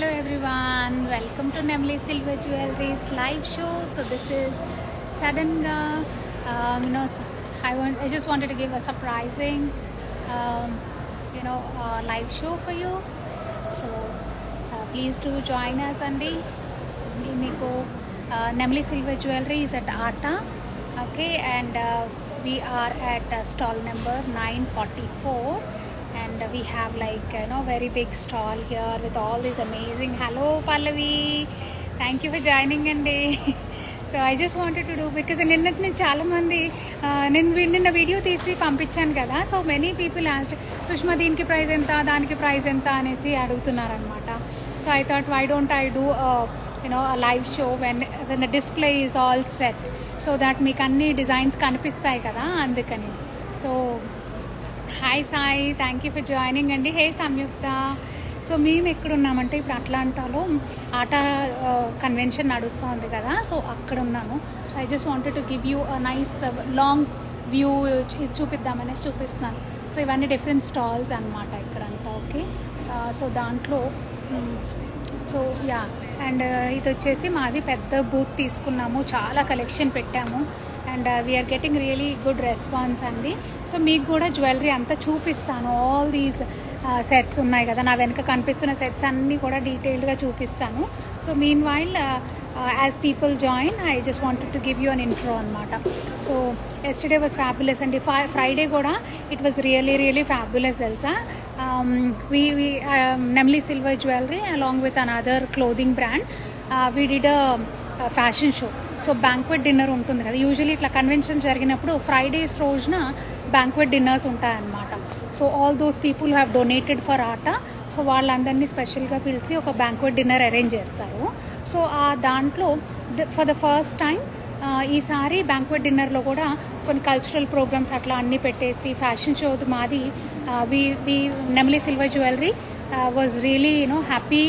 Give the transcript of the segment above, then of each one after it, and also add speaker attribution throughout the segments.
Speaker 1: Hello everyone, welcome to Nemli Silver Jewelry's live show. So this is sudden I just wanted to give a surprising live show for you. So please do join us Andy. Nemli Silver Jewelry is at Atta, okay, and we are at stall number 944. And we have very big stall here with all these amazing. Hello Pallavi, thank you for joining Andy. So I just wanted to do, because నిన్నటి చాలా మంది నిన్న video తీసి పంపించాను కదా, so many people asked Sushma దీనికి price ఎంత దానికి ప్రైస్ ఎంత అనేసి అడుగుతున్నారనమాట. So I thought why don't I do a live show when the display is all set, so that మీకు అన్ని డిజైన్స్ కనిపిస్తాయి కదా, అందుకని. So hi Sai, thank you for joining అండి. హే సంయుక్త. సో మేము ఎక్కడున్నామంటే ఇప్పుడు అట్లాంటాలో ఆటా కన్వెన్షన్ నడుస్తుంది కదా, సో అక్కడ ఉన్నాను. I just wanted to give you a nice long view చూపిద్దామనేసి చూపిస్తున్నాను. సో ఇవన్నీ డిఫరెంట్ స్టాల్స్ అనమాట ఇక్కడంతా, ఓకే. సో దాంట్లో సో యా, అండ్ ఇది వచ్చేసి మాది పెద్ద బూత్ తీసుకున్నాము, చాలా కలెక్షన్ పెట్టాము, and we're getting really good response అండి. సో మీకు కూడా జ్యువెలరీ అంతా చూపిస్తాను. ఆల్ దీస్ సెట్స్ ఉన్నాయి కదా, నా వెనక కనిపిస్తున్న సెట్స్ అన్నీ కూడా డీటెయిల్డ్గా చూపిస్తాను. So mean while as people join, I just wanted to give you an intro అనమాట. సో ఎస్టర్డే వాజ్ ఫ్యాబులస్ అండి. ఫ్రైడే కూడా ఇట్ వాజ్ రియలీ ఫ్యాబులస్ తెలుసా. we Nemli Silver Jewelry along with another clothing brand, we did a fashion show. So banquet dinner ఉంటుంది కదా, usually ఇట్లా convention జరిగినప్పుడు Fridays రోజున banquet dinners ఉంటాయన్నమాట. So all those people have donated for atta, so వాళ్ళందరినీ స్పెషల్గా పిలిచి ఒక బ్యాంక్వెట్ డిన్నర్ అరేంజ్ చేస్తారు. సో ఆ దాంట్లో ఫర్ ద ఫస్ట్ టైం ఈసారి బ్యాంక్వెట్ డిన్నర్లో కూడా కొన్ని కల్చరల్ ప్రోగ్రామ్స్ అట్లా అన్నీ పెట్టేసి ఫ్యాషన్ షో మాది. We namely silver jewellery was really happy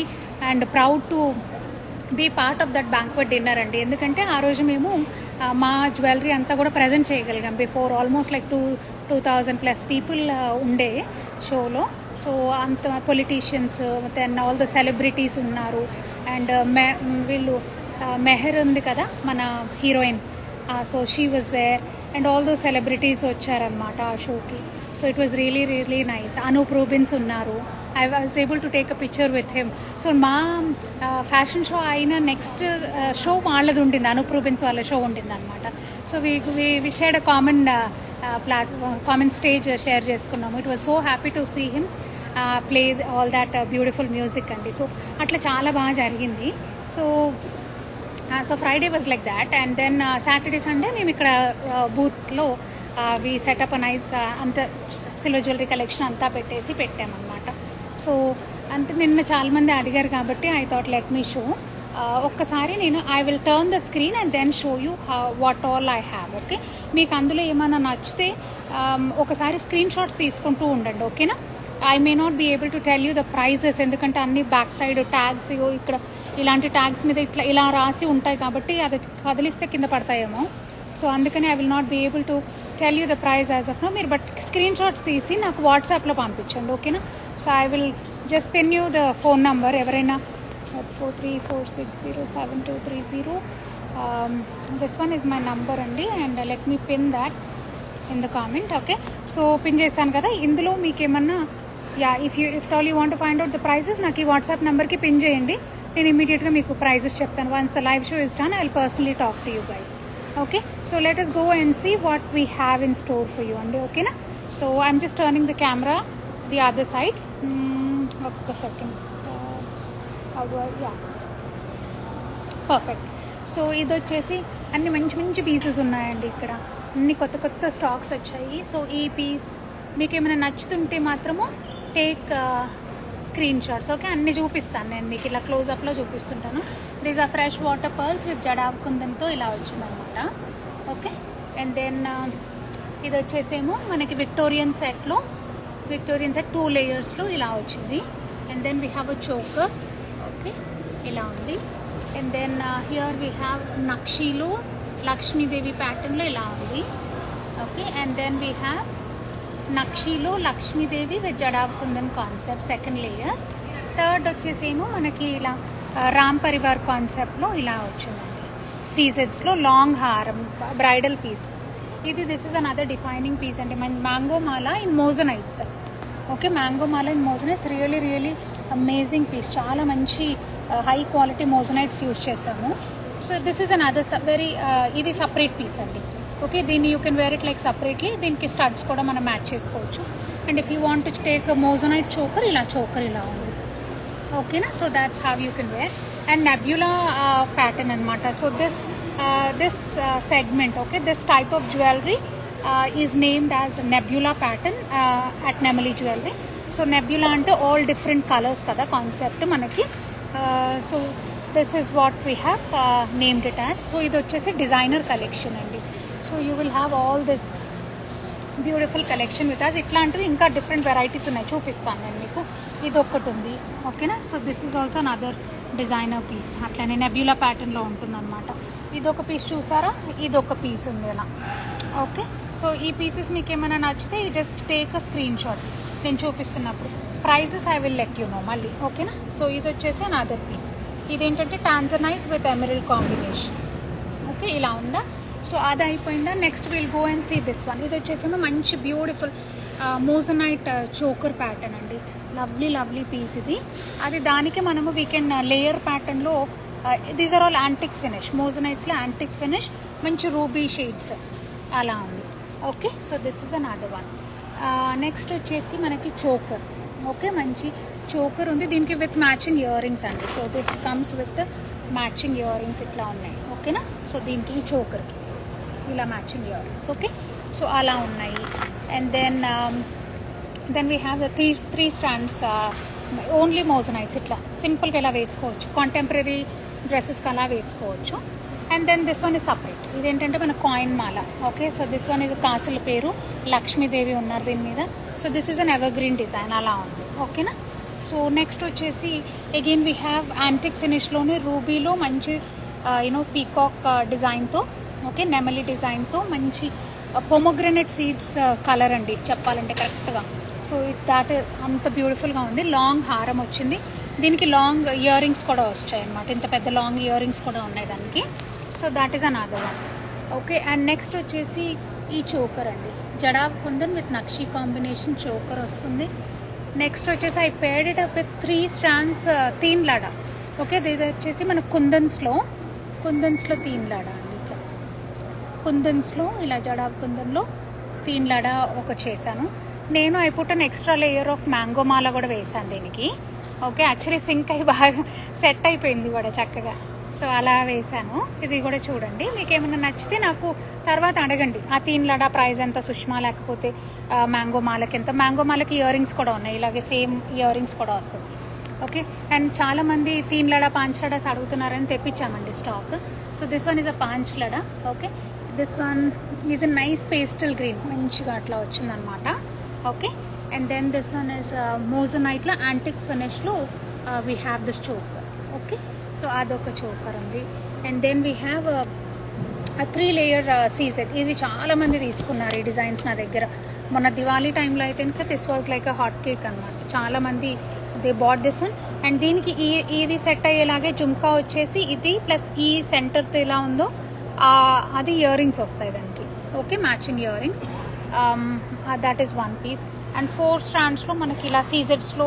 Speaker 1: and proud to be part of that banquet dinner అండి. ఎందుకంటే ఆ రోజు మేము మా జ్యువెలరీ అంతా కూడా ప్రజెంట్ చేయగలిగాం. బిఫోర్ ఆల్మోస్ట్ 2,000+ పీపుల్ ఉండే షోలో. సో అంత politicians, then all the celebrities ఉన్నారు, అండ్ వీళ్ళు మెహర్ ఉంది కదా మన heroine, so she was there, and all those celebrities వచ్చారనమాట ఆ షోకి. So it was really nice. Anup Rubens ఉన్నారు. I was able to take a picture with him. So మా ఫ్యాషన్ షో అయిన నెక్స్ట్ షో వాళ్ళది ఉండింది, అనూప్ రూబిన్స్ వాళ్ళ షో ఉండింది అనమాట. So we shared a common stage share చేసుకున్నాము. It was so happy to see him play all that beautiful music అండి. So అట్లా చాలా బాగా జరిగింది. So Friday was like that, and then Saturday Sunday మేము ఇక్కడ బూత్లో వి సెటప్ నైస్ అంత సిల్వర్ జ్యువెలరీ కలెక్షన్ అంతా పెట్టామన్నమాట. సో అంత నిన్న చాలామంది అడిగారు కాబట్టి I thought let me show. ఒక్కసారి I will turn the screen and then show you what all I have, okay. మీకు అందులో ఏమైనా నచ్చితే ఒకసారి స్క్రీన్ షాట్స్ తీసుకుంటూ ఉండండి, ఓకేనా. I may not be able to tell you the prizes, ఎందుకంటే అన్ని బ్యాక్ సైడ్ ట్యాగ్స్ ఇక్కడ ఇలాంటి ట్యాగ్స్ మీద ఇలా రాసి ఉంటాయి కాబట్టి అది కదిలిస్తే కింద పడతాయేమో. సో అందుకని I will not be able to tell you the price as of now. మీరు బట్ స్క్రీన్ షాట్స్ తీసి నాకు వాట్సాప్లో పంపించండి, ఓకేనా. So I will just pin you the phone number. ఎవరైనా 4346072330, this one is my number అండి, and let me pin that in the comment, okay. So pin చేశాను కదా. ఇందులో మీకు ఏమన్నా if all you want to find out the prices నాకు ఈ WhatsApp నెంబర్కి పిన్ చేయండి. నేను ఇమీడియట్గా మీకు ప్రైజెస్ చెప్తాను. Once the live show is done I will personally talk to you guys, okay. So let us go and see what we have in store for you అండి, ఓకేనా. So I'm just turning the camera the other side. ఒక్క second. Perfect. So ఇది వచ్చేసి అన్ని మంచి pieces ఉన్నాయండి ఇక్కడ, అన్ని కొత్త స్టాక్స్ వచ్చాయి. సో ఈ పీస్ మీకు ఏమైనా నచ్చుతుంటే మాత్రము టేక్ స్క్రీన్ షాట్స్, ఓకే. అన్నీ చూపిస్తాను నేను మీకు, ఇలా క్లోజప్లో చూపిస్తుంటాను. These are fresh water pearls with jadau కుందంతో ఇలా వచ్చిందనమాట, ఓకే. అండ్ దెన్ ఇది వచ్చేసేమో మనకి విక్టోరియన్ సెట్ 2 లేయర్స్లో ఇలా వచ్చింది. And then we have a choker, okay, ఇలా ఉంది. And then here we have నక్షీలో లక్ష్మీదేవి ప్యాటర్న్లో ఇలా ఉంది, okay. And then we have నక్షీలో Lakshmidevi with jadau kundan concept second layer. Third వచ్చేసేమో మనకి ఇలా రామ్ పరివార్ కాన్సెప్ట్లో ఇలా వచ్చిందండి. సీజెడ్స్లో లాంగ్ హారం, bridal piece. This is another defining piece అండి. Mango mala in moissanites. Okay, mango mala in moissanites really amazing piece. చాలా మంచి హై క్వాలిటీ మోజనైట్స్ యూజ్ చేసాము. So this is another very ఇది సపరేట్ పీస్ అండి. ఓకే, దీన్ని you can wear it like separately. దీనికి studs కూడా మనం మ్యాచ్ చేసుకోవచ్చు. And if you want to take moissanite choker, ఇలా చోకర్ ఇలా ఉంది. ఓకేనా, so that's how you can wear. And nebula pattern అనమాట. So this segment, okay, this type of jewelry is named as nebula pattern at Nemali Jewelry. So nebula ante all different colors kada concept manaki. So this is what we have named it as. So idu vachesi designer collection andi. So you will have all this beautiful collection with us. ఇట్లాంటివి ఇంకా different varieties ఉన్నాయి, చూపిస్తాను నేను మీకు. ఇది ఒక్కటి ఉంది. ఓకేనా, so this is also another designer piece. అట్లనే నెబ్యులా ప్యాటర్న్లో ఉంటుందన్నమాట. ఇదొక పీస్ చూసారా, ఇదొక పీస్ ఉంది ఇలా. ఓకే, సో ఈ పీసెస్ మీకు ఏమైనా నచ్చితే you just take a screenshot నేను చూపిస్తున్నప్పుడు. Prices I will let you know మళ్ళీ. ఓకేనా, సో ఇది వచ్చేసి అనదర్ పీస్. ఇదేంటంటే tanzanite with emerald combination. Okay, ఇలా ఉందా. సో అది అయిపోయిందా, next will go and see this one. ఇది వచ్చేసేమో మంచి బ్యూటిఫుల్ మోజనైట్ చోకర్ ప్యాటర్న్ అండి. లవ్లీ పీస్ ఇది. అది దానికి మనము వీ కెన్ లేయర్ ప్యాటర్న్లో these are all antique finish. మోజనైట్స్లో యాంటిక్ ఫినిష్, మంచి రూబీ షేడ్స్ అలా ఉంది. Okay, so this is another one. Next వచ్చేసి మనకి చోకర్. ఓకే, మంచి చోకర్ ఉంది. దీనికి విత్ మ్యాచింగ్ ఇయర్ రింగ్స్ అండి. So this comes with matching earrings ఇట్లా ఉన్నాయి. ఓకేనా, సో దీనికి ఈ చోకర్కి ఇలా matching earrings. Okay, so అలా ఉన్నాయి. And then we have the three stands only moissanites. ఇట్లా సింపుల్గా ఇలా వేసుకోవచ్చు, కాంటెంపరీ డ్రెస్సెస్కి అలా వేసుకోవచ్చు. And then this one is separate. ఇదేంటంటే మన coin Mala. Okay, so this one is కాసుల పేరు, లక్ష్మీదేవి ఉన్నారు దీని మీద. So this is an ever green design అలా ఉంది. ఓకేనా, సో నెక్స్ట్ వచ్చేసి అగైన్ వీ హ్యావ్ యాంటిక్ ఫినిష్లోనే రూబీలో మంచి పీకాక్ డిజైన్తో, ఓకే, నెమలి డిజైన్తో మంచి పొమోగ్రనేట్ సీడ్స్ కలర్ అండి చెప్పాలంటే కరెక్ట్గా. సో దాట్ అంత బ్యూటిఫుల్గా ఉంది. లాంగ్ హారం వచ్చింది దీనికి, లాంగ్ ఇయర్ రింగ్స్ కూడా వచ్చాయి అన్నమాట. ఇంత పెద్ద లాంగ్ ఇయర్ రింగ్స్ కూడా ఉన్నాయి దానికి. So that is another one. Okay, and next వచ్చేసి ఈ చోకర్ అండి. Jadau kundan with nakshi combination choker వస్తుంది. నెక్స్ట్ వచ్చేసి I paired it up with 3 strands teen lada. Okay, ఇది వచ్చేసి మన కుందన్స్లో తీన్ లాడా అండి. ఇట్లా కుందన్స్లో ఇలా జడా కుందన్లో తీన్ లాడా ఒక చేశాను నేను. I put an extra layer of mango mala కూడా వేసాను దీనికి. ఓకే, యాక్చువల్లీ సింక్ అయి బాగా సెట్ అయిపోయింది కూడా చక్కగా. సో అలా వేసాను. ఇది కూడా చూడండి, మీకు ఏమైనా నచ్చితే నాకు తర్వాత అడగండి. ఆ తీన్ లడా ప్రైస్ ఎంత సుష్మా, లేకపోతే మ్యాంగో మాలకి ఎంత. మ్యాంగో మాలకి ఇయర్ రింగ్స్ కూడా ఉన్నాయి, ఇలాగే సేమ్ ఇయర్ రింగ్స్ కూడా వస్తుంది. ఓకే, అండ్ చాలామంది తీన్ లడా పాంచ్ లడాస్ అడుగుతున్నారని తెప్పించామండి stock. So this one is a paanch lada. Okay, this one is a nice pastel green, మంచిగా అట్లా వచ్చిందనమాట. Okay, and then this one is మోజనైట్లో యాంటిక్ ఫినిష్లో we have this choker. Okay, so అదొక చోకర్ ఉంది. And then we have 3 layer CZ. ఇది చాలామంది తీసుకున్నారు ఈ డిజైన్స్ నా దగ్గర. మొన్న దివాళీ టైంలో అయితే ఇంకా this was like a hot cake అనమాట. చాలామంది they bat this one. And దీనికి ఇది సెట్ అయ్యేలాగే జుమ్కా వచ్చేసి ఇది ప్లస్ ఈ సెంటర్తో ఎలా ఉందో అది ఇయర్ రింగ్స్ వస్తాయి దానికి. Okay, matching earrings. That is one piece. And 4 స్టాండ్స్లో మనకి ఇలా సీజెడ్స్లో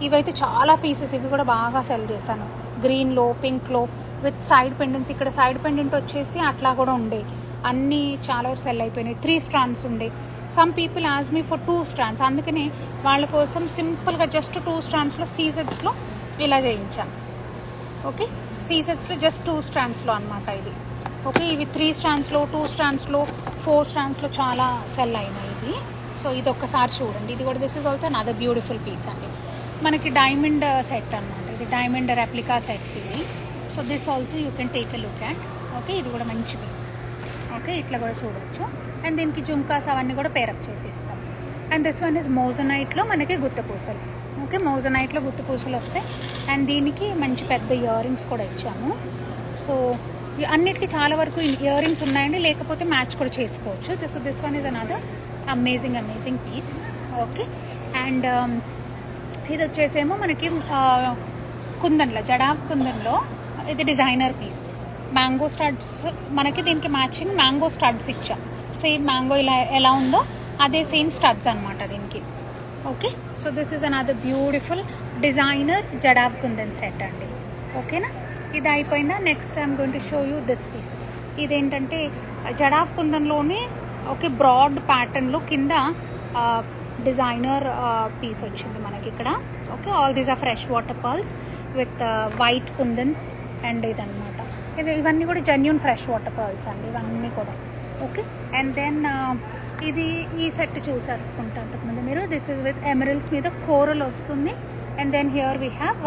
Speaker 1: ఇవైతే చాలా పీసెస్, ఇవి కూడా బాగా సెల్ చేశాను. గ్రీన్లో, పింక్లో విత్ సైడ్ పెండెంట్స్. ఇక్కడ సైడ్ పెండెంట్ వచ్చేసి అట్లా కూడా ఉండే, అన్నీ చాలా సెల్ అయిపోయినాయి. 3 స్ట్రాండ్స్ ఉండే. Some people as me for 2 strands. అందుకనే వాళ్ళ కోసం సింపుల్గా జస్ట్ 2 స్ట్రాండ్స్లో సీజెడ్స్లో ఇలా చేయించాను. ఓకే, సీజెడ్స్లో జస్ట్ 2 స్ట్రాండ్స్లో అనమాట ఇది. ఓకే, ఇవి 3 స్ట్రాండ్స్లో, 2 స్ట్రాండ్స్లో, 4 స్ట్రాండ్స్లో చాలా సెల్ అయినాయి ఇవి. సో ఇది ఒక్కసారి చూడండి. ఇది కూడా this is also another beautiful piece అండి. మనకి డైమండ్ సెట్ అనమాట. ఇది డైమండ్ రెప్లికా సెట్స్ ఇవి. So this also you can take a look at. Okay, ఇది కూడా మంచి పీస్. ఓకే, ఇట్లా కూడా చూడవచ్చు. అండ్ దీనికి జుమ్కాస్ అవన్నీ కూడా పేరప్ చేసి ఇస్తాం. అండ్ దిస్ వన్ ఇస్ మోజనైట్లో మనకి గుత్తపూసలు. ఓకే, మోజనైట్లో గుత్తపూసలు వస్తాయి. అండ్ దీనికి మంచి పెద్ద ఇయర్ రింగ్స్ కూడా ఇచ్చాము. సో అన్నిటికీ చాలా వరకు ఇయర్ రింగ్స్ ఉన్నాయండి, లేకపోతే మ్యాచ్ కూడా చేసుకోవచ్చు. So this one is another amazing piece. Okay, and ఇది వచ్చేసేమో మనకి కుందన్లో, జడావ్ కుందన్లో ఇది డిజైనర్ పీస్. మ్యాంగో స్టడ్స్ మనకి దీనికి మ్యాచింగ్ మ్యాంగో స్టడ్స్ ఇచ్చాం. సేమ్ మ్యాంగో ఇలా ఎలా ఉందో అదే సేమ్ స్టడ్స్ అనమాట దీనికి. Okay, so this is another beautiful designer jadau kundan set అండి. ఓకేనా, ఇది అయిపోయిందా. Next I'm going to show you this piece. ఇదేంటంటే జడావ్ కుందన్లోనే ఓకే బ్రాడ్ ప్యాటర్న్లో కింద డిజైనర్ పీస్ వచ్చింది మనకి ఇక్కడ. Okay, all these are fresh water pearls with white kundans and ఇదనమాట. ఇవన్నీ కూడా జెన్యూన్ ఫ్రెష్ వాటర్ పర్ల్స్ అండి ఇవన్నీ కూడా. ఓకే, అండ్ దెన్ ఇది ఈ సెట్ చూసారు అనుకుంటా అంతకుముందు మీరు. దిస్ ఈజ్ విత్ ఎమరల్స్ మీద కోరల్ వస్తుంది. And then here we have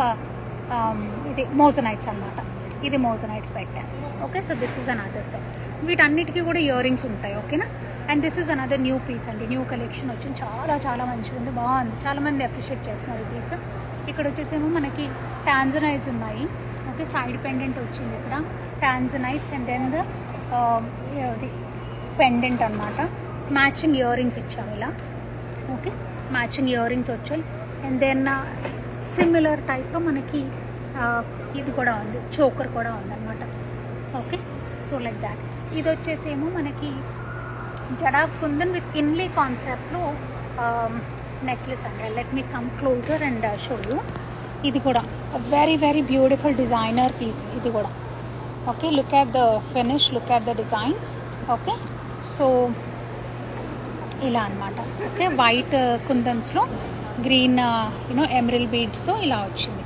Speaker 1: ఇది మోజనైట్స్ అనమాట. ఇది మోజనైట్స్ పెట్టాను. Okay, so this is another set. వీటన్నిటికీ కూడా ఇయర్ రింగ్స్ ఉంటాయి. ఓకేనా, and this is another new piece అండి. న్యూ కలెక్షన్ వచ్చింది, చాలా చాలా మంచిగా ఉంది, బాగుంది. చాలామంది అప్రిషియేట్ చేస్తున్నారు ఈ పీస్. ఇక్కడ వచ్చేసేమో మనకి టాంజనైట్స్ ఉన్నాయి. ఓకే, సైడ్ పెండెంట్ వచ్చింది ఇక్కడ tanzanites. And then the pendant అనమాట. మ్యాచింగ్ ఇయర్ రింగ్స్ ఇచ్చాము ఇలా. ఓకే, మ్యాచింగ్ ఇయర్ రింగ్స్ వచ్చాయి. అండ్ దెన్ సిమిలర్ టైప్లో మనకి ఇది కూడా ఉంది, చోకర్ కూడా ఉందన్నమాట. Okay, so like that. ఇది వచ్చేసేమో మనకి జడావ్ కుందన్ విత్ ఇన్లీ కాన్సెప్ట్లో నెక్లెస్ అండి. Let me come closer and show you. ఇది కూడా very very beautiful designer piece ఇది కూడా. Okay, look at the finish, look at the design. Okay, so ఇలా అనమాట. ఓకే, వైట్ కుందన్స్లో గ్రీన్ ఎమరల్ బీడ్స్తో ఇలా వచ్చింది.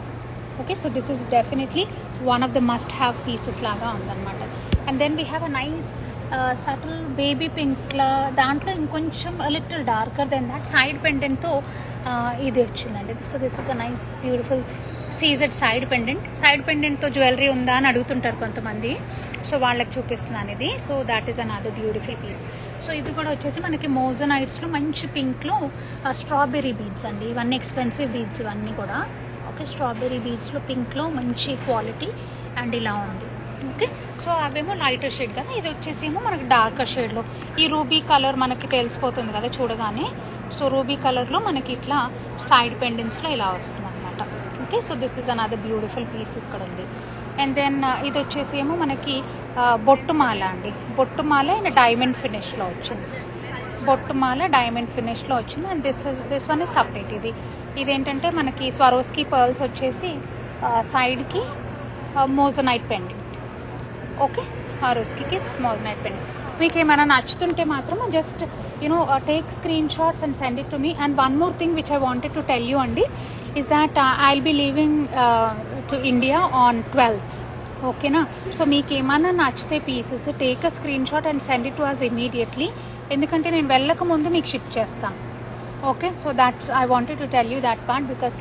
Speaker 1: Okay, so this is definitely one of the must have pieces లాగా ఉందన్నమాట. And then we have a nice subtle baby పింక్లా, దాంట్లో ఇంకొంచెం little darker than that side పెండెంట్తో ఇది వచ్చిందండి. So this is a nice beautiful CZ side pendant. Side పెండెంట్తో jewellery ఉందా అని అడుగుతుంటారు కొంతమంది, సో వాళ్ళకి చూపిస్తున్నాను ఇది. So that is another beautiful piece. So ఇది కూడా వచ్చేసి మనకి మోజనైట్స్లో మంచి పింక్లో స్ట్రాబెర్రీ బీడ్స్ అండి. ఇవన్నీ ఎక్స్పెన్సివ్ బీడ్స్ ఇవన్నీ కూడా. ఓకే, స్ట్రాబెర్రీ బీడ్స్లో పింక్లో మంచి క్వాలిటీ అండ్ ఇలా ఉంది. ఓకే, సో అవేమో లైటర్ షేడ్ కదా, ఇది వచ్చేసేమో మనకి డార్కర్ షేడ్లో. ఈ రూబీ కలర్ మనకి తెలిసిపోతుంది కదా చూడగానే. సో రూబీ కలర్లో మనకి ఇట్లా సైడ్ పెండెంట్స్లో ఇలా వస్తుంది అనమాట. Okay, so this is another beautiful piece ఇక్కడ ఉంది. అండ్ దెన్ ఇది వచ్చేసేమో మనకి బొట్టుమాల అండి. బొట్టుమాల అండ్ డైమండ్ ఫినిష్లో వచ్చింది. బొట్టుమాల డైమండ్ ఫినిష్లో వచ్చింది. And this one is separate. ఇదేంటంటే మనకి స్వరోస్కి పర్ల్స్ వచ్చేసి సైడ్కి moissanite pendant. Okay, Swarovski moissanite pendant. మీకు ఏమైనా నచ్చుతుంటే మాత్రం just take screen shots and send it to me. And one more thing which I wanted to tell you అండి is that I'll be leaving to India on 12th. ఓకేనా, so మీకు ఏమన్నా నచ్చితే pieces take a screenshot and send it to us immediately. ఎందుకంటే నేను వెళ్ళక ముందు మీకు షిప్ చేస్తాను. Okay, so that's I wanted to tell you that part. Because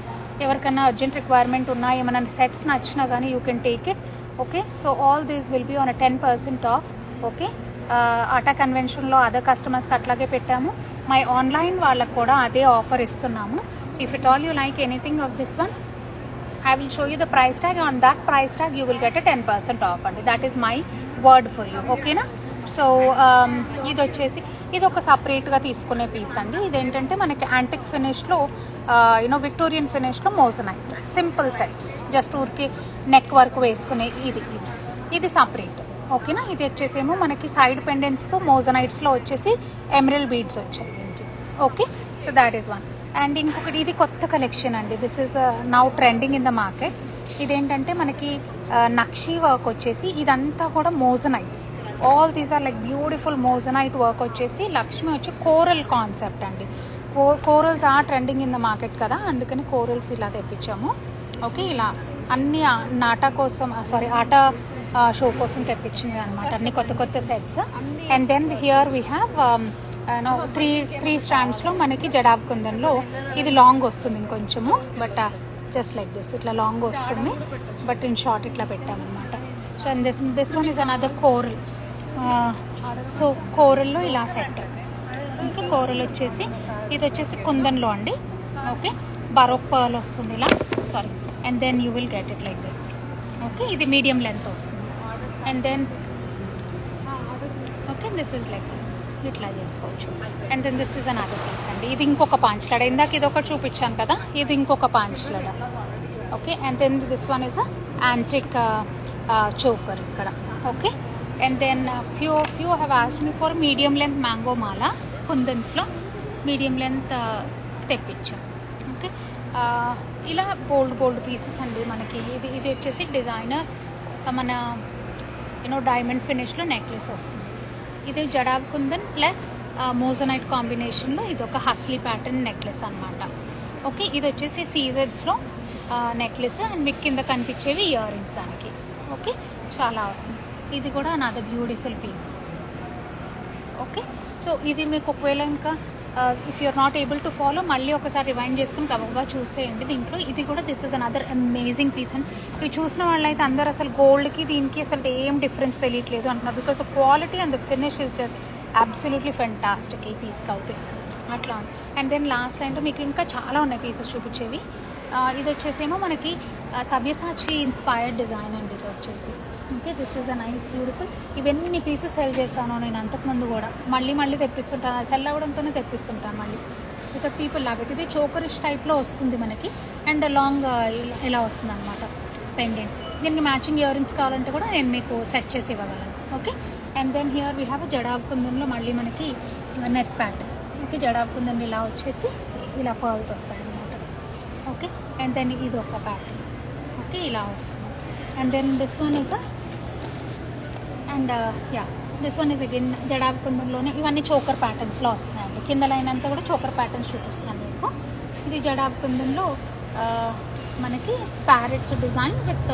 Speaker 1: ఎవరికైనా అర్జెంట్ రిక్వైర్మెంట్ ఉన్నా, ఏమైనా సెట్స్ నచ్చినా కానీ you can take it. Okay, so all these will be on 10% off. Okay, ATA కన్వెన్షన్లో అదర్ కస్టమర్స్కి అట్లాగే పెట్టాము. మై ఆన్లైన్ వాళ్ళకు కూడా అదే ఆఫర్ ఇస్తున్నాము. If at all you like anything of this one, I will show you the price tag. On that price tag you will get a 10% off and that is my word for you. Okay na? So ఇది వచ్చేసి ఇది ఒక సపరేట్గా తీసుకునే piece అండి. ఇదేంటంటే మనకి antique ఫినిష్లో విక్టోరియన్ ఫినిష్లో మోజనైట్ సింపుల్ సెట్స్, జస్ట్ ఊరికి నెక్ వర్క్ వేసుకునే ఇది సపరేట్. ఓకేనా, ఇది వచ్చేసేమో మనకి సైడ్ పెండెంట్స్తో మోజనైట్స్లో వచ్చేసి ఎమరల్ బీడ్స్ వచ్చాయి దీనికి. Okay, so that is one. And ఇంకొకటి ఇది కొత్త కలెక్షన్ అండి. This is now trending in the market. ఇదేంటంటే మనకి నక్షీ వర్క్ వచ్చేసి ఇదంతా కూడా moissanites. All these are like beautiful moissanite work వచ్చేసి లక్ష్మి వచ్చి కోరల్ కాన్సెప్ట్ అండి. Corals are trending in the market కదా, అందుకని కోరల్స్ ఇలా తెప్పించాము. ఓకే, ఇలా అన్ని ఆటా షో కోసం తెప్పించింది అనమాట, అన్ని కొత్త కొత్త sets. And then here we have three స్టాండ్స్లో మనకి జడావ్ కుందన్లో ఇది లాంగ్ వస్తుంది ఇంకొంచెము, బట్ జస్ట్ లైక్ దిస్ ఇట్లా లాంగ్ వస్తుంది, బట్ ఇన్ షార్ట్ ఇట్లా పెట్టామన్నమాట. So and this one is another coral. So కోరల్లో ఇలా సెట్. ఇంకా కోరల్ వచ్చేసి ఇది వచ్చేసి కుందన్లో అండి. ఓకే, బరోక్ పర్ల్ వస్తుంది ఇలా, sorry. And then you will get it like this. Okay, ఇది మీడియం లెంత్ వస్తుంది. And then okay, this is like this. ఇట్లా చేసుకోవచ్చు. And then this is another piece అండి. ఇది ఇంకొక పాంచ్లడ. ఇందాక ఇది ఒకటి చూపించాను కదా, ఇది ఇంకొక paanchlada. Okay, and then this one is antique choker ఇక్కడ. Okay, and then few have asked me for medium length mango mala. కుందన్స్లో మీడియం లెంత్ తెప్పించాం. ఓకే, ఇలా గోల్డ్ పీసెస్ అండి మనకి. ఇది వచ్చేసి డిజైనర్ మన డైమండ్ ఫినిష్లో నెక్లెస్ వస్తుంది. ఇది జడాబ్ కుందన్ ప్లస్ మోజనైట్ కాంబినేషన్లో ఇది ఒక హస్లీ ప్యాటర్న్ నెక్లెస్ అనమాట. ఓకే, ఇది వచ్చేసి సీజెడ్స్లో నెక్లెస్ అండ్ మీకు కింద కనిపించేవి ఇయర్ రింగ్స్ దానికి. ఓకే, చాలా వస్తుంది. ఇది కూడా నాది బ్యూటిఫుల్ పీస్. ఓకే, సో ఇది మీకు ఒకవేళ ఇంకా if you're not able to follow మళ్ళీ ఒకసారి రివైండ్ చేసుకుని గబగబా చూసేయండి. దీంట్లో ఇది కూడా this is another amazing piece. And ఇవి చూసిన వాళ్ళైతే అందరూ అసలు గోల్డ్కి దీనికి అసలు ఏం డిఫరెన్స్ తెలియట్లేదు అంటున్నారు. Because the quality and the finish his just absolutely fantastic ఈ పీస్కి అవుతే అట్లా. అండ్ దెన్ లాస్ట్ లైన్లో మీకు ఇంకా చాలా ఉన్నాయి పీసెస్ చూపించేవి. ఇది వచ్చేసేమో మనకి సబ్యసాచి ఇన్స్పైర్డ్ డిజైన్ అండి ఇది వచ్చేసి. Okay, this is a nice beautiful. ఇవన్నీ పీసెస్ సెల్ చేస్తాను నేను అంతకుముందు కూడా. మళ్ళీ తెప్పిస్తుంటాను, సెల్ అవ్వడంతోనే తెప్పిస్తుంటాను మళ్ళీ, బికాస్ పీపుల్ లవ్ ఇట్. ఇది చోకరిష్ టైప్లో వస్తుంది మనకి అండ్ లాంగ్ ఇలా వస్తుంది అనమాట పెండెంట్. దీనికి మ్యాచింగ్ ఇయర్ రింగ్స్ కావాలంటే కూడా నేను మీకు సెట్ చేసి ఇవ్వగలను. Okay, and then here we have jadau కుందన్లో మళ్ళీ మనకి net pattern. Okay, jadau kundan ఇలా వచ్చేసి ఇలా పర్ల్స్ వస్తాయి అనమాట. ఓకే, అండ్ దెన్ ఇది ఒక ప్యాటర్న్. ఓకే, ఇలా వస్తుంది. And then this one is this one is again jadau కుందన్లోనే ఇవన్నీ చోకర్ ప్యాటర్న్స్లో వస్తున్నాయండి. కింద లైన్ అంతా కూడా చోకర్ ప్యాటర్న్స్ చూపిస్తాను మీకు. ఇది జడాబ్ కుందన్లో మనకి parrot design with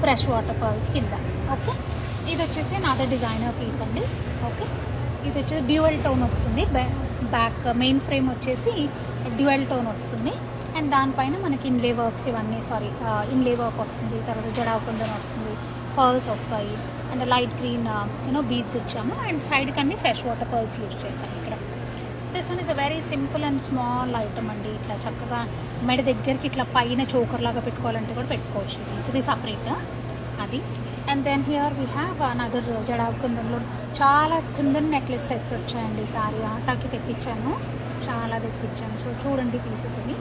Speaker 1: fresh water pearls కింద. ఓకే, ఇది వచ్చేసి నాదే డిజైనర్ పీస్ అండి. ఓకే, ఇది వచ్చేసి డ్యూయల్ టోన్ వస్తుంది. బ్యాక్ మెయిన్ ఫ్రేమ్ వచ్చేసి డ్యూయల్ టోన్ వస్తుంది అండ్ దానిపైన మనకి ఇన్లే వర్క్స్ ఇన్లే వర్క్ వస్తుంది. తర్వాత జడాబ్ కుందన్ వస్తుంది, పర్ల్స్ వస్తాయి అండ్ లైట్ గ్రీన్ బీడ్స్ ఇచ్చాము అండ్ సైడ్కి అన్ని ఫ్రెష్ వాటర్ పర్ల్స్ యూజ్ చేస్తాము ఇక్కడ. This one is a very simple and small item అండి. ఇట్లా చక్కగా మెడ దగ్గరికి ఇట్లా పైన చోకర్ లాగా పెట్టుకోవాలంటే కూడా పెట్టుకోవచ్చు. ఇది సపరేట్ అది. And then here we have another jadau కుందన్లో చాలా కుందన్ నెక్లెస్ సెట్స్ వచ్చాయండి. సారీ ఆటాకి తెప్పించాను, చాలా తెప్పించాను. సో చూడండి పీసెస్ ఇవి.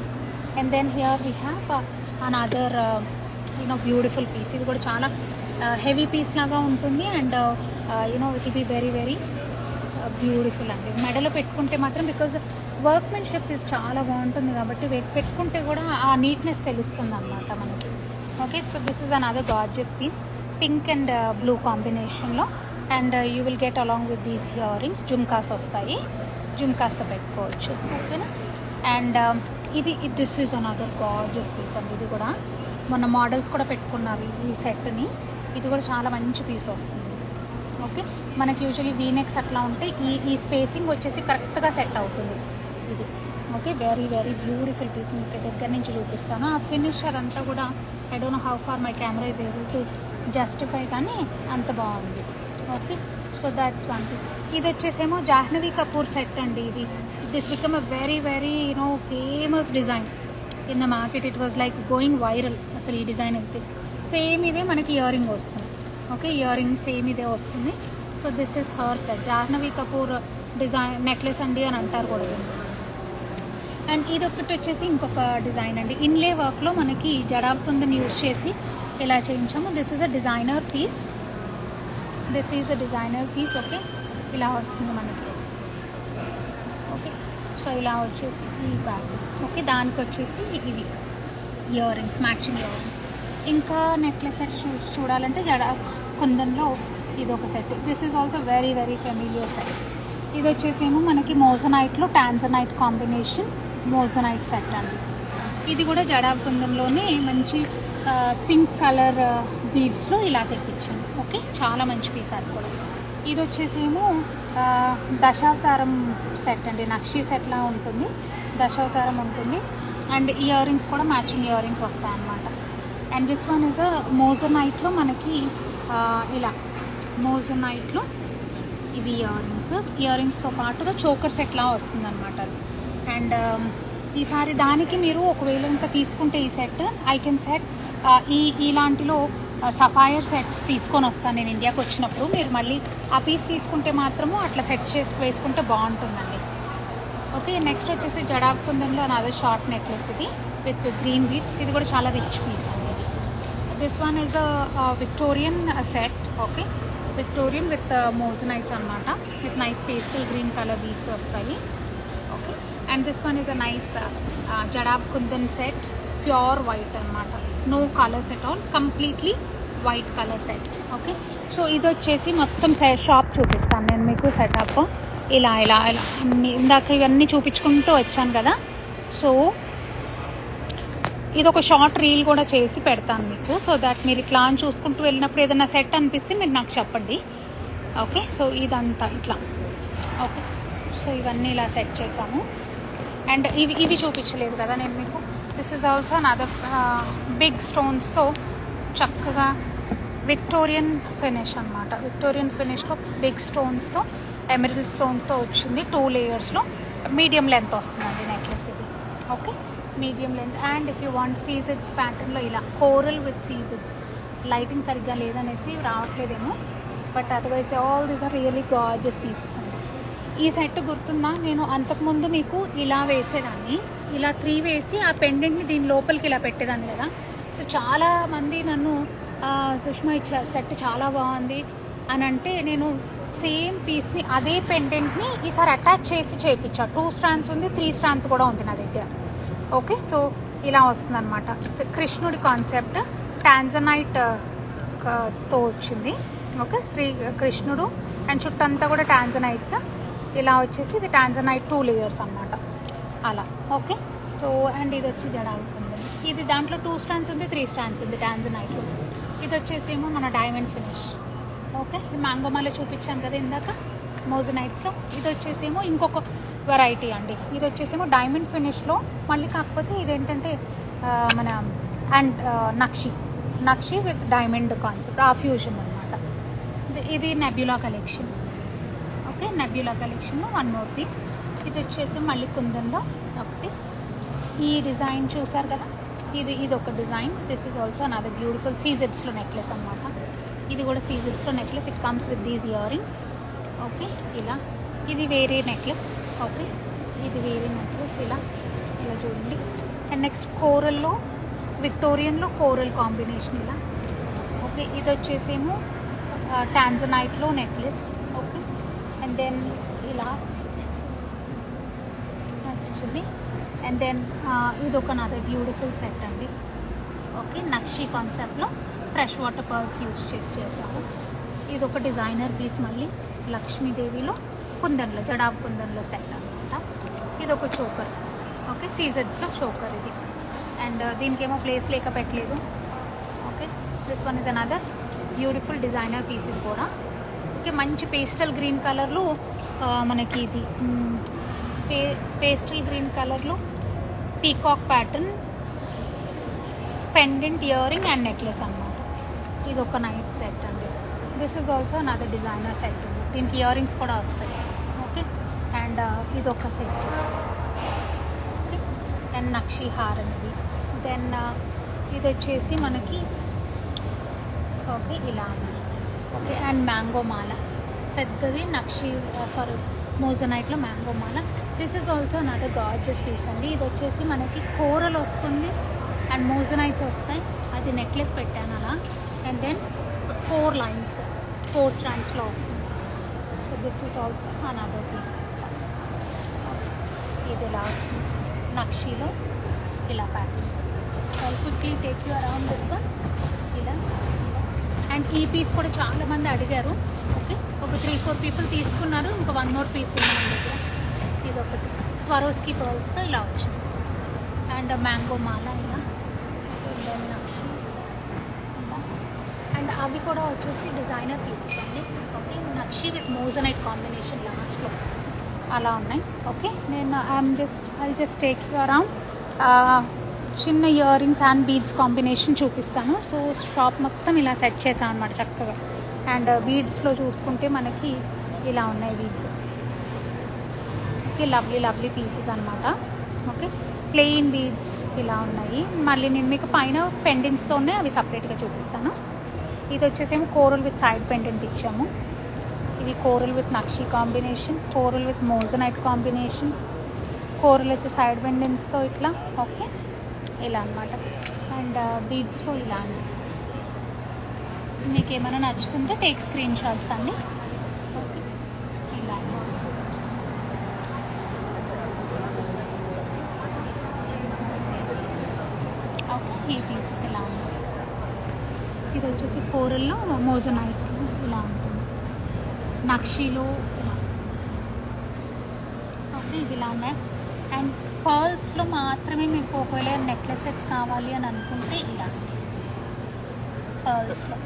Speaker 1: And then here we have another beautiful piece. ఇది కూడా చాలా హెవీ పీస్ లాగా ఉంటుంది and it will be very very beautiful అండి. మెడలో పెట్టుకుంటే మాత్రం బికాజ్ వర్క్మెన్షిప్ ఇస్ చాలా బాగుంటుంది కాబట్టి పెట్టుకుంటే కూడా ఆ నీట్నెస్ తెలుస్తుంది అన్నమాట మనకి. Okay, so this is another gorgeous piece pink and blue కాంబినేషన్లో and you will get along with these earrings. Jhumkas వస్తాయి, జుమ్కాస్తో పెట్టుకోవచ్చు. ఓకేనా, and this is another gorgeous piece అండి. ఇది కూడా మొన్న మోడల్స్ కూడా పెట్టుకున్నారు ఈ సెట్ని. ఇది కూడా చాలా మంచి పీస్ వస్తుంది. ఓకే, మనకి యూజువలీ వీనెక్స్ అట్లా ఉంటే ఈ స్పేసింగ్ వచ్చేసి కరెక్ట్గా సెట్ అవుతుంది ఇది. Okay, very very beautiful piece. మీకు దగ్గర నుంచి చూపిస్తాను. ఆ ఫినిష్ అదంతా కూడా I don't know how far my camera is able to justify, కానీ అంత బాగుంది. Okay, so that's one piece. ఇది వచ్చేసేమో జాహ్నవి కపూర్ సెట్ అండి. This become a very very famous design in the market. It was like going viral అసలు ఈ design అయితే. Same ఇదే మనకి ఇయర్ రింగ్ వస్తుంది. ఓకే, ఇయర్ రింగ్ సేమ్ ఇదే వస్తుంది. So this is her set. Jahnavi Kapoor design necklace అండి అని అంటారు కూడా. అండ్ ఇది ఒకటి వచ్చేసి ఇంకొక డిజైన్ అండి. ఇన్లే వర్క్లో మనకి జడాబ్ కుందన్ యూజ్ చేసి ఇలా చేయించాము. This is a designer piece. Okay, ఇలా వస్తుంది మనకి. ఓకే, సో ఇలా వచ్చేసి ఈ ప్యాటర్న్. ఓకే, దానికి వచ్చేసి ఇవి ear rings, matching ear rings. ఇంకా నెక్లెస్ సెట్స్ చూడాలంటే జడాబ్ కుందన్లో ఇది ఒక set. This is also very very familiar set. ఇది వచ్చేసేమో మనకి మోజనైట్లో టాంజనైట్ కాంబినేషన్ మోజనైట్ సెట్ అండి. ఇది కూడా జడాబ్ కుందన్లోనే మంచి పింక్ కలర్ బీడ్స్లో ఇలా తెప్పించాను. ఓకే, చాలా మంచి పీస్ అది కూడా. ఇది వచ్చేసేమో దశావతారం సెట్ అండి. నక్షి సెట్లా ఉంటుంది, దశావతారం ఉంటుంది అండ్ ఇయర్ రింగ్స్ కూడా మ్యాచింగ్ ఇయర్ రింగ్స్ వస్తాయి అన్నమాట. అండ్ దిస్ వన్ ఇస్ మోజనైట్లో మనకి ఇలా మోజనైట్లో ఇవి ఇయర్ రింగ్స్తో పాటుగా చోకర్ సెట్లా వస్తుంది అనమాట అది. అండ్ ఈసారి దానికి మీరు ఒకవేళ ఇంకా తీసుకుంటే ఈ సెట్ ఐ కెన్ సెట్ ఇలాంటిలో సఫైర్ సెట్స్ తీసుకొని వస్తాను నేను ఇండియాకి వచ్చినప్పుడు. మీరు మళ్ళీ ఆ పీస్ తీసుకుంటే మాత్రము అట్లా సెట్ చేసి వేసుకుంటే బాగుంటుందండి. ఓకే, నెక్స్ట్ వచ్చేసి జడాబ్ కుందంలో నాది షార్ట్ నెక్లెస్ ఇది విత్ గ్రీన్ బీడ్స్. ఇది కూడా చాలా రిచ్ పీస్ అండి ఇది. This one is Victorian set. Okay, Victorian with moissanites అనమాట, with nice pastel green colour beads వస్తాయి. Okay, and this one is a nice jadau kundan set, pure white అనమాట, no colours at all, completely white colour set. Okay, so ఇది వచ్చేసి మొత్తం shop చూపిస్తాను నేను మీకు setup. ఇలా ఇలా ఇలా అన్ని ఇందాక ఇవన్నీ చూపించుకుంటూ వచ్చాను కదా. సో ఇది ఒక షార్ట్ రీల్ కూడా చేసి పెడతాను మీకు, సో దాట్ మీరు ఇట్లా అని చూసుకుంటూ వెళ్ళినప్పుడు ఏదైనా సెట్ అనిపిస్తే మీరు నాకు చెప్పండి. ఓకే, సో ఇదంతా ఇట్లా. ఓకే, సో ఇవన్నీ ఇలా సెట్ చేసాము. అండ్ ఇవి చూపించలేదు కదా నేను మీకు. This is also another big స్టోన్స్తో చక్కగా విక్టోరియన్ ఫినిష్ అనమాట. విక్టోరియన్ ఫినిష్లో బిగ్ స్టోన్స్తో, ఎమరల్డ్ స్టోన్స్తో వచ్చింది. 2 లేయర్స్లో మీడియం లెంత్ వస్తుందండి నెక్లెస్ ఇది. Okay, medium length. And if you want సీజెడ్స్ ప్యాటర్న్లో ఇలా కోరల్ విత్ సీజెడ్స్, లైటింగ్ సరిగ్గా లేదనేసి రావట్లేదేమో, but otherwise all these are really gorgeous pieces అండి. ఈ సెట్ గుర్తుందా, నేను అంతకుముందు మీకు ఇలా వేసేదాన్ని, ఇలా 3 వేసి ఆ పెండెంట్ని దీని లోపలికి ఇలా పెట్టేదాన్ని కదా. సో చాలామంది నన్ను సుష్మా ఇచ్చారు సెట్ చాలా బాగుంది అని అంటే, నేను సేమ్ పీస్ని అదే పెండెంట్ని ఈసారి అటాచ్ చేసి చేయించా. 2 స్ట్రాండ్స్ ఉంది, 3 స్ట్రాండ్స్ కూడా ఉంది నా దగ్గర. ఓకే, సో ఇలా వస్తుంది అనమాట. కృష్ణుడి కాన్సెప్ట్ టాంజనైట్ తో వచ్చింది. ఓకే, శ్రీ కృష్ణుడు అండ్ చుట్టంతా కూడా టాంజనైట్స్. ఇలా వచ్చేసి ఇది టాంజనైట్ 2 లేయర్స్ అనమాట అలా. ఓకే, సో అండ్ ఇది వచ్చి జడాబ్ కుందన్. ఇది దాంట్లో 2 స్ట్రాండ్స్ ఉంది, 3 స్ట్రాండ్స్ ఉంది టాంజనైట్లో. ఇది వచ్చేసేమో మన డైమండ్ ఫినిష్. ఓకే, మ్యాంగోమాలో చూపించాను కదా ఇందాక మోజనైట్స్లో. ఇది వచ్చేసేమో ఇంకొక వెరైటీ అండి. ఇది వచ్చేసేమో డైమండ్ ఫినిష్లో మళ్ళీ, కాకపోతే ఇదేంటంటే మన and nakshi with diamond concept, ఆ ఫ్యూజన్ అనమాట. ఇది నెబ్యులా కలెక్షన్. ఓకే, నెబ్యులా కలెక్షన్లో 1 మోర్ పీస్. ఇది వచ్చేసి మళ్ళీ కుందన్లో ఒకటి. ఈ డిజైన్ చూసారు కదా, ఇది ఒక design. This is also another beautiful సీజెడ్స్లో నెక్లెస్ అనమాట. ఇది కూడా సీజెడ్స్లో necklace. It comes with these earrings. Okay, ఇలా ఇది వేరే నెక్లెస్. ఓకే, ఇది వేరే నెక్లెస్. ఇలా ఇలా చూడండి. అండ్ నెక్స్ట్ కోరల్లో, విక్టోరియన్లో కోరల్ కాంబినేషన్ ఇలా. ఓకే, ఇది వచ్చేసేమో టాంజనైట్లో నెక్లెస్. ఓకే, అండ్ దెన్ ఇలా వచ్చింది. అండ్ దెన్ ఇది ఒక నాది బ్యూటిఫుల్ సెట్ అండి. ఓకే, నక్షి కాన్సెప్ట్లో ఫ్రెష్ వాటర్ పర్ల్స్ యూజ్ చేసాము. ఇది ఒక డిజైనర్ పీస్, మళ్ళీ లక్ష్మీదేవిలో కుందన్లో, జడాబ్ కుందన్లో సెట్ అనమాట. ఇది ఒక చోకర్. ఓకే, సీజెడ్స్లో చోకర్ ఇది. అండ్ దీనికేమో ప్లేస్ లేక పెట్టలేదు. Okay, this one is another beautiful designer piece ఇది కూడా. ఓకే, మంచి పేస్టల్ గ్రీన్ కలర్లో మనకి ఇది పేస్టల్ గ్రీన్ కలర్లో peacock pattern pendant earring and necklace అనమాట. ఇది ఒక నైస్ సెట్ అండి. This is also another designer set ఉంది. దీనికి ఇయర్ రింగ్స్ కూడా వస్తాయి. ఓకే, అండ్ ఇది ఒక సెట్. ఓకే, అండ్ నక్షి హార్ అనేది. దెన్ ఇది వచ్చేసి మనకి ఓకే ఇలా ఉంది. ఓకే, అండ్ మ్యాంగో మాల పెద్దది, నక్షి మోజనైట్లో mango mala. This is also another gorgeous piece అండి. ఇది వచ్చేసి మనకి కోరల్ వస్తుంది అండ్ మోజనైట్స్ వస్తాయి. అది నెక్లెస్ పెట్టాను అలా. అండ్ దెన్ 4 లైన్స్, 4 స్ట్రాండ్స్లో వస్తుంది. So this is also another piece. ఇది ఇలా వస్తుంది నక్షిలో ఇలా patterns. I quickly take you around this one ఇలా. అండ్ ఈ పీస్ కూడా చాలామంది అడిగారు. ఓకే, ఒక 3-4 పీపుల్ తీసుకున్నారు. ఇంకా 1 మోర్ పీస్ ఉంది మన దగ్గర. ఇది ఒకటి స్వరోస్కి పర్ల్స్తో ఇలా వచ్చింది. అండ్ మ్యాంగో మాల ఇలా. అండ్ అవి కూడా వచ్చేసి డిజైనర్ పీసెస్ అండి. Okay, nakshi with moissanite combination లాస్ట్లో అలా ఉన్నాయి. ఓకే, నేను I just take you around. చిన్న earrings and beads combination చూపిస్తాను. సో షాప్ మొత్తం ఇలా సెట్ చేసాం అనమాట చక్కగా. అండ్ బీడ్స్లో చూసుకుంటే మనకి ఇలా ఉన్నాయి బీడ్స్. ఓకే, లవ్లీ పీసెస్ అనమాట. ఓకే, ప్లెయిన్ బీడ్స్ ఇలా ఉన్నాయి. మళ్ళీ నేను మీకు పైన పెండెంట్స్తోనే అవి సపరేట్గా చూపిస్తాను. ఇది వచ్చేసేమో కోరల్ విత్ సైడ్ పెండెంట్ ఇచ్చాము. ఇవి coral with nakshi combination, coral with moissanite combination, coral వచ్చి సైడ్ పెండెంట్స్తో ఇట్లా. ఓకే, ఇలా అనమాట. అండ్ బీడ్స్లో ఇలా అండి. మీకు ఏమైనా నచ్చుతుంటే టేక్ స్క్రీన్ షాట్స్ అండి. ఓకే, ఇలా ఓకే. ఈ పీసెస్ ఇలా ఉన్నాయి. ఇది వచ్చేసి కోరల్లో మోజనైట్ ఇలా ఉంటుంది, నక్షిలో ఇలా. ఓకే, ఇవి ఇలా ఉన్నాయి. అండ్ పర్ల్స్లో మాత్రమే మీకు ఒకవేళ నెక్లెస్ సెట్స్ కావాలి అని అనుకుంటే ఇలా పర్ల్స్లో.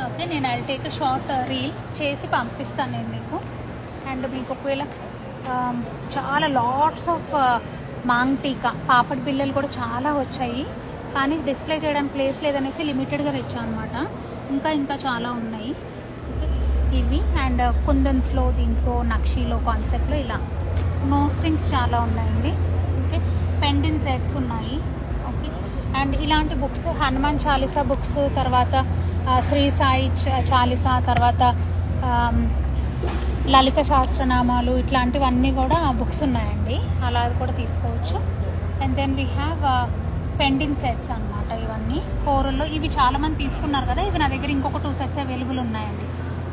Speaker 1: ఓకే, నేను ఐల్ టేక్ షార్ట్ రీల్ చేసి పంపిస్తాను నేను మీకు. అండ్ మీకు ఒకవేళ చాలా లాట్స్ ఆఫ్ మాంగ్ టీకా పాపడి బిళ్ళలు కూడా చాలా వచ్చాయి, కానీ డిస్ప్లే చేయడానికి ప్లేస్ లేదనేసి లిమిటెడ్గా తెచ్చాను అనమాట. ఇంకా చాలా ఉన్నాయి. ఇవి అండ్ కుందన్స్లో, దీంట్లో నక్షీలో కాన్సెప్ట్లో ఇలా నో స్ట్రింగ్స్ చాలా ఉన్నాయండి. ఓకే, పెండెంట్ సెట్స్ ఉన్నాయి. ఓకే, అండ్ ఇలాంటి బుక్స్ హనుమాన్ చాలీసా బుక్స్, తర్వాత శ్రీ సాయి చాలీసా, తర్వాత లలిత శాస్త్రనామాలు, ఇట్లాంటివన్నీ కూడా బుక్స్ ఉన్నాయండి. అలా కూడా తీసుకోవచ్చు. And then we have pendant sets అనమాట. ఇవన్నీ కోరల్లో ఇవి చాలామంది తీసుకున్నారు కదా, ఇవి నా దగ్గర ఇంకొక 2 సెట్స్ అవైలబుల్ ఉన్నాయండి.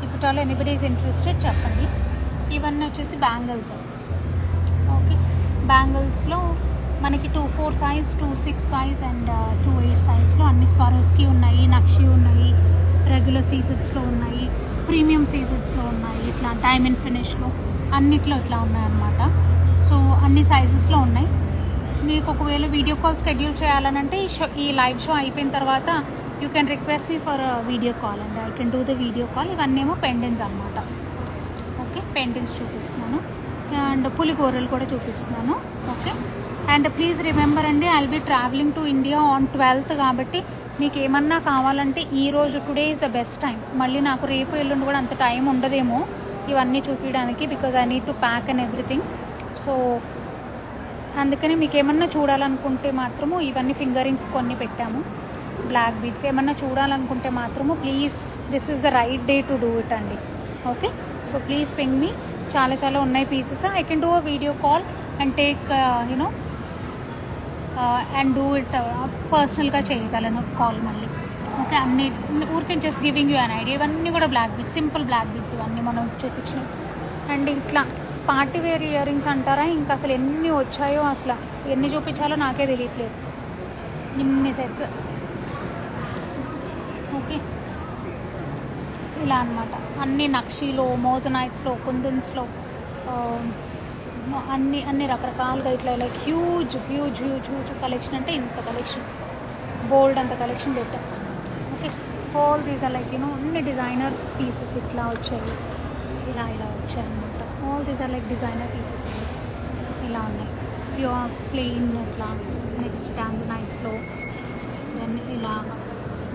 Speaker 1: If it all anybody is interested చెప్పండి. ఇవన్నీ వచ్చేసి బ్యాంగిల్స్. ఓకే, బ్యాంగిల్స్లో మనకి 2/4 సైజ్, 2/6 సైజ్ అండ్ 2/8 సైజ్లో అన్ని స్వరోస్కి ఉన్నాయి, నక్షి ఉన్నాయి, రెగ్యులర్ సీజన్స్లో ఉన్నాయి, ప్రీమియం సీజన్స్లో ఉన్నాయి, ఇట్లా డైమండ్ ఫినిష్లో అన్నిట్లో ఇట్లా ఉన్నాయన్నమాట. సో అన్ని సైజెస్లో ఉన్నాయి. మీకు ఒకవేళ వీడియో కాల్ షెడ్యూల్ చేయాలనంటే ఈ లైవ్ షో అయిపోయిన తర్వాత you can request me for video call and I can do the video call. ఇవన్నీ ఏమో పెండెంట్స్ అనమాట. ఓకే, పెండెంట్స్ చూపిస్తున్నాను అండ్ పులిగోరలు కూడా చూపిస్తున్నాను. ఓకే, అండ్ ప్లీజ్ రిమెంబర్ అండి, I will be travelling to India on 12th కాబట్టి మీకు ఏమన్నా కావాలంటే ఈరోజు today is the best time. మళ్ళీ నాకు రేపు ఎల్లుండి కూడా అంత టైం ఉండదేమో ఇవన్నీ చూపించడానికి, because I need to pack and everything. So అందుకని మీకు ఏమన్నా చూడాలనుకుంటే మాత్రము ఇవన్నీ ఫింగరింగ్స్ కొన్ని పెట్టాము, బ్లాక్ బీడ్స్. ఏమన్నా చూడాలనుకుంటే మాత్రము please this is the right day to do it అండి. Okay, so please ping me. చాలా ఉన్నాయి pieces. I can do a video call and take you know and do it పర్సనల్గా చేయగలను కాల్ మళ్ళీ. ఓకే, అన్ని ఊరికే just giving you an idea. ఇవన్నీ కూడా black beads, simple black beads ఇవన్నీ మనం చూపించినాం. అండ్ ఇట్లా పార్టీ వేర్ ఇయర్ రింగ్స్ అంటారా, ఇంకా అసలు ఎన్ని వచ్చాయో, అసలు ఎన్ని చూపించాలో నాకే తెలియట్లేదు, ఇన్ని సెట్స్. ఓకే, ఇలా అనమాట. అన్ని నక్షీలో, మోజనైట్స్లో, కుందన్స్లో అన్ని రకరకాలుగా ఇట్లా లైక్ హ్యూజ్ కలెక్షన్. అంటే ఇంత కలెక్షన్, బోల్డ్ అంత కలెక్షన్ పెట్టాం. Okay, all these are like you know అన్ని డిజైనర్ పీసెస్ ఇట్లా వచ్చాయి, ఇలా వచ్చాయి అనమాట. All these are like designer pieces ఇలా ఉన్నాయి. ప్యూర్ ప్లెయిన్ ఇట్లా. నెక్స్ట్ టాంజనైట్స్లో దెన్ ఇలా.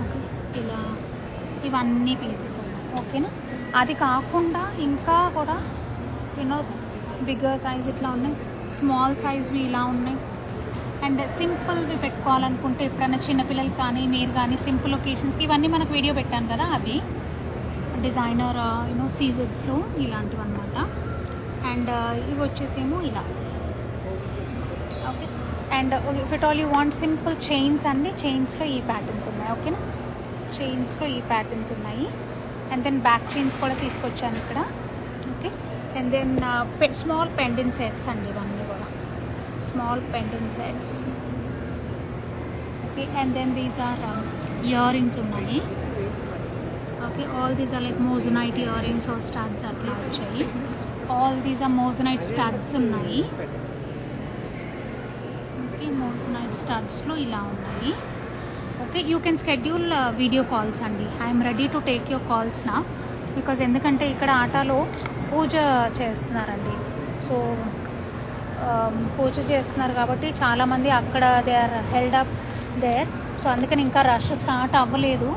Speaker 1: ఓకే, ఇలా ఇవన్నీ పీసెస్ ఉన్నాయి. ఓకేనా, అది కాకుండా ఇంకా కూడా యూనో బిగ్గర్ సైజ్ ఇట్లా ఉన్నాయి, స్మాల్ సైజ్వి ఇలా ఉన్నాయి. అండ్ సింపుల్వి పెట్టుకోవాలనుకుంటే ఎప్పుడైనా చిన్నపిల్లలకి కానీ మీరు కానీ సింపుల్ ఒకేషన్స్కి ఇవన్నీ మనకు వీడియో పెట్టాను కదా, అవి డిజైనర్ యూనో సీజన్స్లో ఇలాంటివి అనమాట. అండ్ ఇవి వచ్చేసేమో ఇలా. Okay, and if it all you want simple chains అండి, చైన్స్లో ఈ ప్యాటర్న్స్ ఉన్నాయి. ఓకేనా, చైన్స్లో ఈ ప్యాటర్న్స్ ఉన్నాయి. అండ్ దెన్ బ్యాక్ చైన్స్ కూడా తీసుకొచ్చాను ఇక్కడ. Okay, and then small pendant sets అండి, ఇవన్నీ కూడా small pendant sets. Okay, and then these are earrings ఉన్నాయి. Okay, all these are like moissanite earrings are studs అట్లా వచ్చాయి. All these are moissanite studs ఉన్నాయి. Okay, moissanite స్టడ్స్లో ఇలా ఉన్నాయి. Okay, you can schedule video calls అండి. I'm ready to take your calls నా, because ఎందుకంటే ఇక్కడ ఆటాలో పూజ చేస్తున్నారండి. సో పూజ చేస్తున్నారు కాబట్టి చాలామంది అక్కడ they are held up there. So అందుకని ఇంకా రష్ స్టార్ట్ అవ్వలేదు.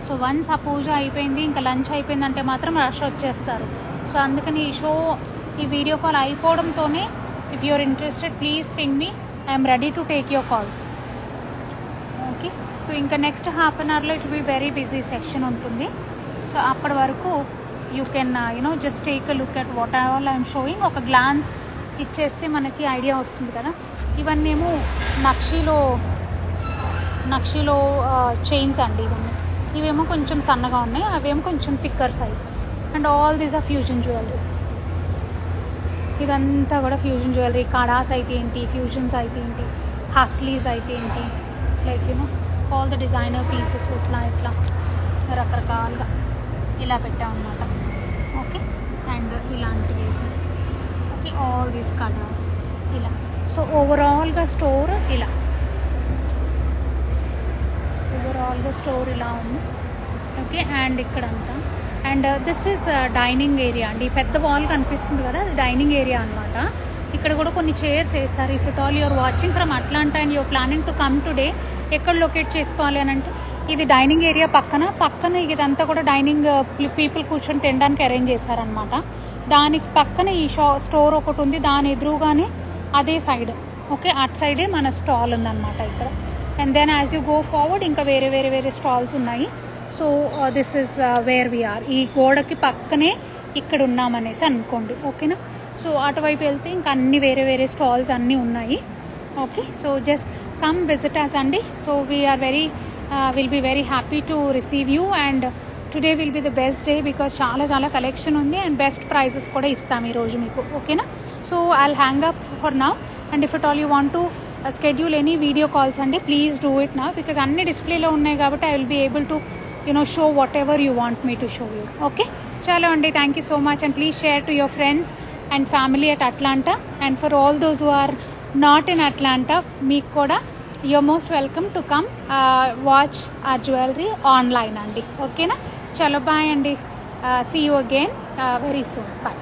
Speaker 1: సో వన్స్ ఆ పూజ అయిపోయింది, ఇంకా లంచ్ అయిపోయిందంటే మాత్రం రష్ వచ్చేస్తారు. సో అందుకని ఈ వీడియో కాల్ అయిపోవడంతోనే if you are interested please ping me. I'm ready to take your calls. Okay, so ఇంకా నెక్స్ట్ హాఫ్ అన్ అవర్లో it be very busy session ఉంటుంది. సో అప్పటి వరకు you can just take a look at what all I'm showing. ఒక glance ఇచ్చేస్తే మనకి idea వస్తుంది కదా. ఇవన్నీ ఏమో నక్షీలో చైన్స్ అండి ఇవన్నీ. ఇవేమో కొంచెం సన్నగా ఉన్నాయి, అవేమో కొంచెం thicker size. And all these are fusion jewellery. ఇదంతా కూడా ఫ్యూజన్ జ్యువెలరీ. కడాస్ అయితే ఏంటి, ఫ్యూజన్స్ అయితే ఏంటి, హస్లీస్ అయితే ఏంటి, like all the designer pieces ఇట్లా రకరకాలుగా ఇలా పెట్టామన్నమాట. ఓకే, అండ్ ఇలాంటివి అయితే ఓకే, ఆల్ దీస్ కలర్స్ ఇలా. సో ఓవరాల్గా స్టోర్ ఇలా ఉంది. ఓకే, అండ్ ఇక్కడంతా. And this is dining area అండి. పెద్ద వాల్ కనిపిస్తుంది కదా, అది డైనింగ్ ఏరియా అనమాట. ఇక్కడ కూడా కొన్ని చైర్స్ వేస్తారు. If it all you're watching from Atlanta and you're planning to come today, ఎక్కడ లొకేట్ చేసుకోవాలి అని అంటే ఇది డైనింగ్ ఏరియా పక్కన ఇదంతా కూడా డైనింగ్ పీపుల్ కూర్చొని తినడానికి అరేంజ్ చేశారనమాట. దానికి పక్కన ఈ స్టోర్ ఒకటి ఉంది, దాని ఎదురుగానే అదే సైడ్ ఓకే అటు సైడే మన స్టాల్ ఉందన్నమాట ఇక్కడ. And then as you go forward ఇంకా వేరే స్టాల్స్ ఉన్నాయి. So this is where we're. ఈ గోడకి పక్కనే ఇక్కడ ఉన్నామనేసి అనుకోండి, ఓకేనా. సో అటువైపు వెళ్తే ఇంకా అన్ని వేరే స్టాల్స్ అన్నీ ఉన్నాయి. Okay, so just come visit us అండి. So we're will be very happy to receive you. And today will be the best day because చాలా కలెక్షన్ ఉంది అండ్ బెస్ట్ ప్రైజెస్ కూడా ఇస్తాం ఈరోజు మీకు, ఓకేనా. So I'll hang up for now. And if it all you want to schedule any video calls అండి, please do it now because అన్ని డిస్ప్లేలో ఉన్నాయి కాబట్టి I will be able to show whatever you want me to show you. Okay, చలో అండి, thank you so much. And please share to your friends and family at Atlanta. And for all those who are not in Atlanta, మీకు కూడా you're most welcome to come watch our jewellery online అండి, ఓకేనా. చలో bye అండి, see you again very soon, bye.